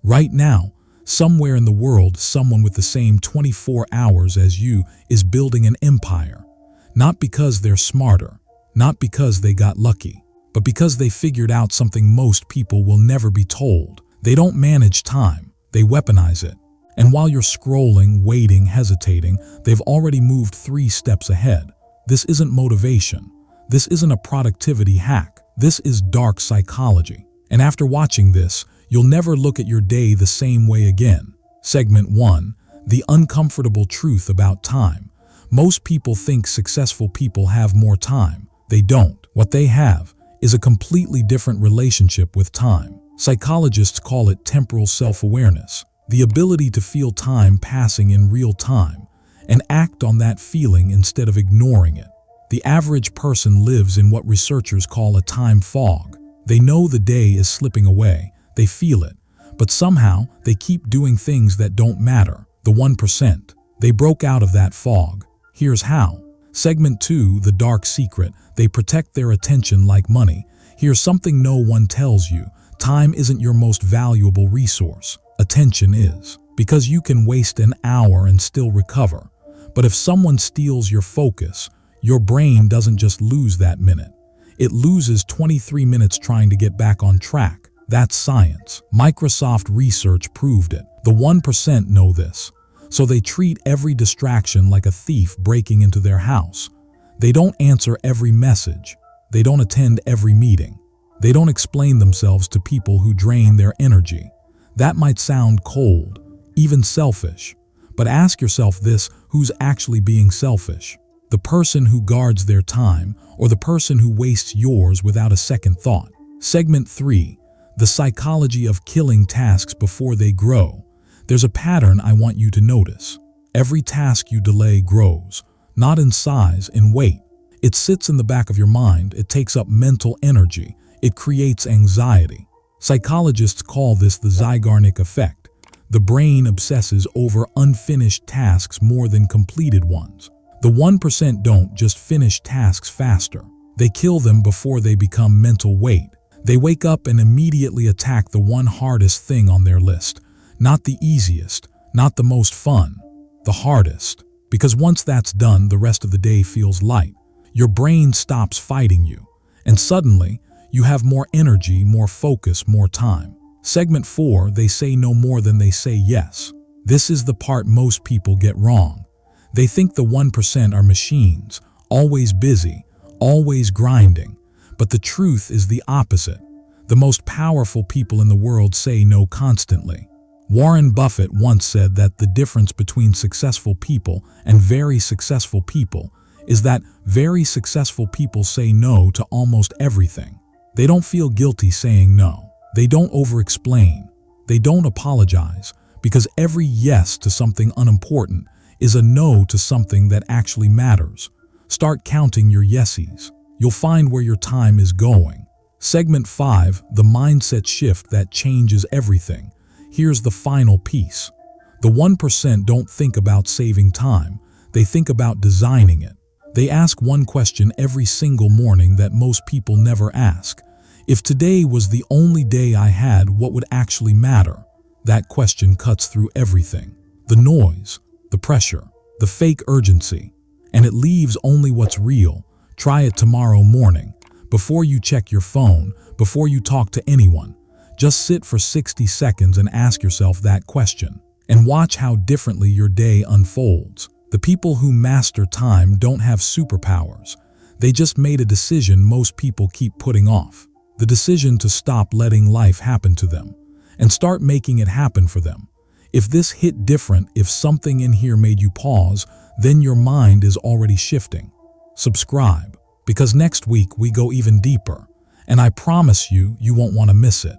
Right now, somewhere in the world, someone with the same 24 hours as you is building an empire. Not because they're smarter, not because they got lucky, but because they figured out something most people will never be told. They don't manage time, they weaponize it. And while you're scrolling, waiting, hesitating, they've already moved 3 steps ahead. This isn't motivation. This isn't a productivity hack. This is dark psychology. And after watching this, you'll never look at your day the same way again. Segment 1. The uncomfortable truth about time. Most people think successful people have more time. They don't. What they have is a completely different relationship with time. Psychologists call it temporal self-awareness, the ability to feel time passing in real time and act on that feeling instead of ignoring it. The average person lives in what researchers call a time fog. They know the day is slipping away, they feel it, but somehow they keep doing things that don't matter. The 1%. They broke out of that fog. Here's how. Segment 2, the dark secret. They protect their attention like money. Here's something no one tells you. Time isn't your most valuable resource. Attention is. Because you can waste an hour and still recover. But if someone steals your focus, your brain doesn't just lose that minute. It loses 23 minutes trying to get back on track. That's science. Microsoft research proved it. The 1% know this. So they treat every distraction like a thief breaking into their house. They don't answer every message. They don't attend every meeting. They don't explain themselves to people who drain their energy. That might sound cold, even selfish. But ask yourself this, who's actually being selfish? The person who guards their time or the person who wastes yours without a second thought? Segment 3. The psychology of killing tasks before they grow. There's a pattern I want you to notice. Every task you delay grows, not in size, in weight. It sits in the back of your mind, it takes up mental energy, it creates anxiety. Psychologists call this the Zeigarnik Effect. The brain obsesses over unfinished tasks more than completed ones. The 1% don't just finish tasks faster. They kill them before they become mental weight. They wake up and immediately attack the one hardest thing on their list. Not the easiest, not the most fun, the hardest. Because once that's done, the rest of the day feels light. Your brain stops fighting you, and suddenly you have more energy, more focus, more time. Segment 4, they say no more than they say yes. This is the part most people get wrong. They think the 1% are machines, always busy, always grinding. But the truth is the opposite. The most powerful people in the world say no constantly. Warren Buffett once said that the difference between successful people and very successful people is that very successful people say no to almost everything. They don't feel guilty saying no. They don't over-explain. They don't apologize, because every yes to something unimportant is a no to something that actually matters. Start counting your yesies. You'll find where your time is going. Segment 5, the mindset shift that changes everything. Here's the final piece. The 1% don't think about saving time. They think about designing it. They ask one question every single morning that most people never ask. If today was the only day I had, what would actually matter? That question cuts through everything. The noise, the pressure, the fake urgency. And it leaves only what's real. Try it tomorrow morning. Before you check your phone, before you talk to anyone. Just sit for 60 seconds and ask yourself that question. And watch how differently your day unfolds. The people who master time don't have superpowers. They just made a decision most people keep putting off. The decision to stop letting life happen to them and start making it happen for them. If this hit different, if something in here made you pause, then your mind is already shifting. Subscribe, because next week we go even deeper, and I promise you, you won't want to miss it.